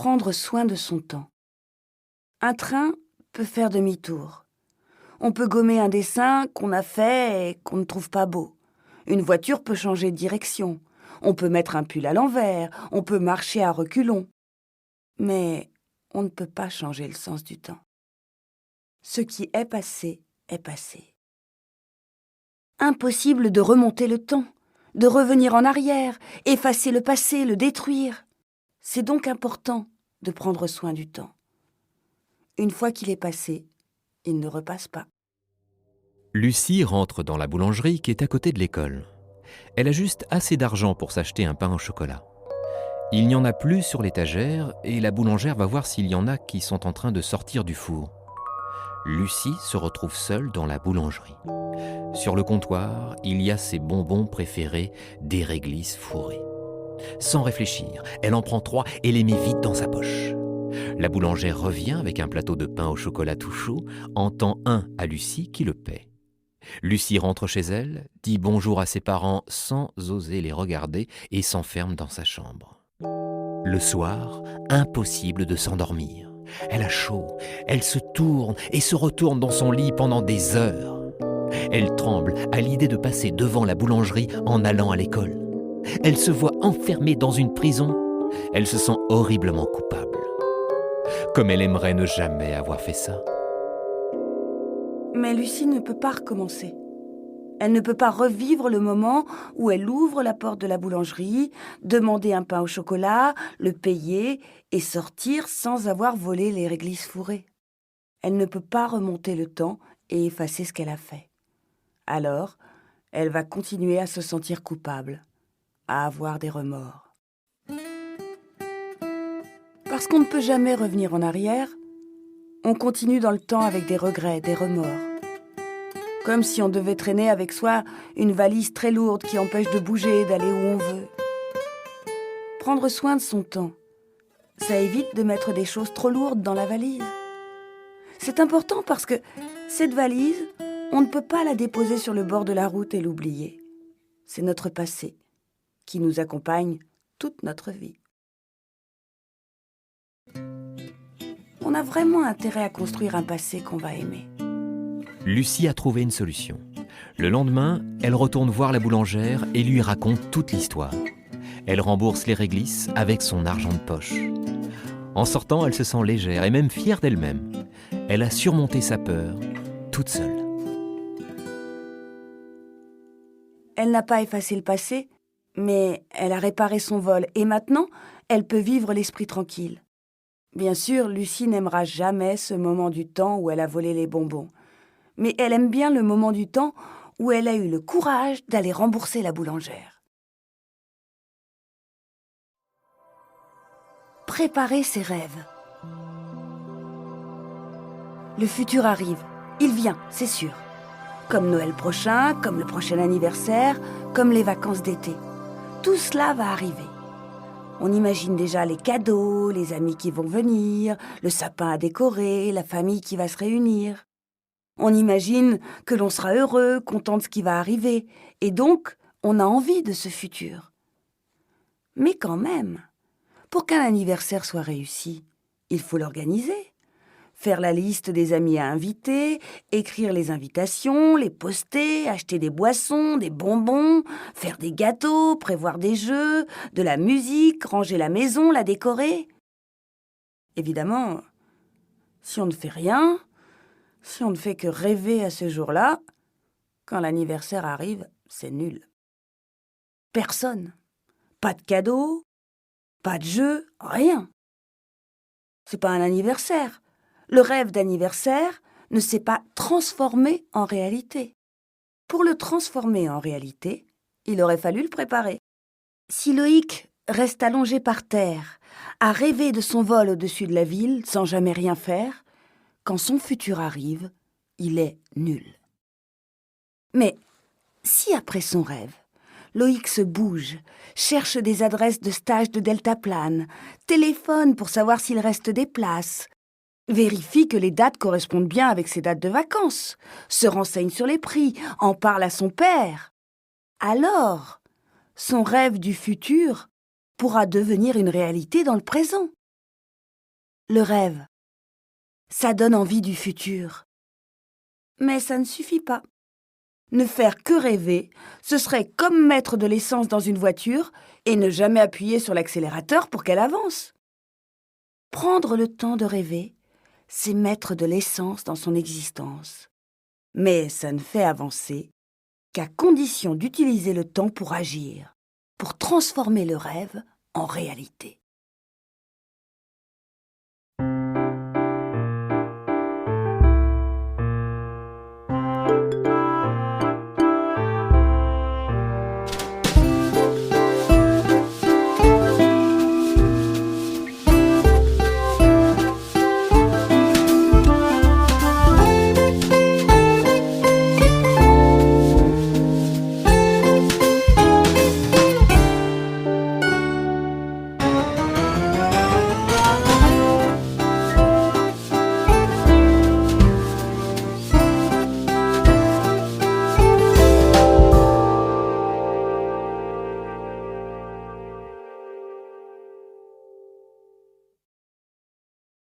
prendre soin de son temps. Un train peut faire demi-tour. On peut gommer un dessin qu'on a fait et qu'on ne trouve pas beau. Une voiture peut changer de direction. On peut mettre un pull à l'envers. On peut marcher à reculons. Mais on ne peut pas changer le sens du temps. Ce qui est passé est passé. Impossible de remonter le temps, de revenir en arrière, effacer le passé, le détruire. C'est donc important de prendre soin du temps. Une fois qu'il est passé, il ne repasse pas. Lucie rentre dans la boulangerie qui est à côté de l'école. Elle a juste assez d'argent pour s'acheter un pain au chocolat. Il n'y en a plus sur l'étagère et la boulangère va voir s'il y en a qui sont en train de sortir du four. Lucie se retrouve seule dans la boulangerie. Sur le comptoir, il y a ses bonbons préférés, des réglisses fourrées. Sans réfléchir, elle en prend 3 et les met vite dans sa poche. La boulangère revient avec un plateau de pain au chocolat tout chaud, en tend un à Lucie qui le paie. Lucie rentre chez elle, dit bonjour à ses parents sans oser les regarder et s'enferme dans sa chambre. Le soir, impossible de s'endormir. Elle a chaud, elle se tourne et se retourne dans son lit pendant des heures. Elle tremble à l'idée de passer devant la boulangerie en allant à l'école. Elle se voit enfermée dans une prison. Elle se sent horriblement coupable. Comme elle aimerait ne jamais avoir fait ça. Mais Lucie ne peut pas recommencer. Elle ne peut pas revivre le moment où elle ouvre la porte de la boulangerie, demander un pain au chocolat, le payer et sortir sans avoir volé les réglisses fourrées. Elle ne peut pas remonter le temps et effacer ce qu'elle a fait. Alors, elle va continuer à se sentir coupable, à avoir des remords. Parce qu'on ne peut jamais revenir en arrière, on continue dans le temps avec des regrets, des remords. Comme si on devait traîner avec soi une valise très lourde qui empêche de bouger, d'aller où on veut. Prendre soin de son temps, ça évite de mettre des choses trop lourdes dans la valise. C'est important parce que cette valise, on ne peut pas la déposer sur le bord de la route et l'oublier. C'est notre passé qui nous accompagne toute notre vie. On a vraiment intérêt à construire un passé qu'on va aimer. Lucie a trouvé une solution. Le lendemain, elle retourne voir la boulangère et lui raconte toute l'histoire. Elle rembourse les réglisses avec son argent de poche. En sortant, elle se sent légère et même fière d'elle-même. Elle a surmonté sa peur, toute seule. Elle n'a pas effacé le passé, mais elle a réparé son vol et maintenant, elle peut vivre l'esprit tranquille. Bien sûr, Lucie n'aimera jamais ce moment du temps où elle a volé les bonbons. Mais elle aime bien le moment du temps où elle a eu le courage d'aller rembourser la boulangère. Préparer ses rêves. Le futur arrive, il vient, c'est sûr. Comme Noël prochain, comme le prochain anniversaire, comme les vacances d'été. Tout cela va arriver. On imagine déjà les cadeaux, les amis qui vont venir, le sapin à décorer, la famille qui va se réunir. On imagine que l'on sera heureux, content de ce qui va arriver, et donc on a envie de ce futur. Mais quand même, pour qu'un anniversaire soit réussi, il faut l'organiser. Faire la liste des amis à inviter, écrire les invitations, les poster, acheter des boissons, des bonbons, faire des gâteaux, prévoir des jeux, de la musique, ranger la maison, la décorer. Évidemment, si on ne fait rien, si on ne fait que rêver à ce jour-là, quand l'anniversaire arrive, c'est nul. Personne. Pas de cadeaux, pas de jeu, rien. C'est pas un anniversaire. Le rêve d'anniversaire ne s'est pas transformé en réalité. Pour le transformer en réalité, il aurait fallu le préparer. Si Loïc reste allongé par terre, à rêver de son vol au-dessus de la ville sans jamais rien faire, quand son futur arrive, il est nul. Mais si après son rêve, Loïc se bouge, cherche des adresses de stage de deltaplane, téléphone pour savoir s'il reste des places, vérifie que les dates correspondent bien avec ses dates de vacances, se renseigne sur les prix, en parle à son père, alors son rêve du futur pourra devenir une réalité dans le présent. le rêve. Ça donne envie du futur. Mais ça ne suffit pas. Ne faire que rêver, ce serait comme mettre de l'essence dans une voiture et ne jamais appuyer sur l'accélérateur pour qu'elle avance. Prendre le temps de rêver, c'est mettre de l'essence dans son existence. Mais ça ne fait avancer qu'à condition d'utiliser le temps pour agir, pour transformer le rêve en réalité.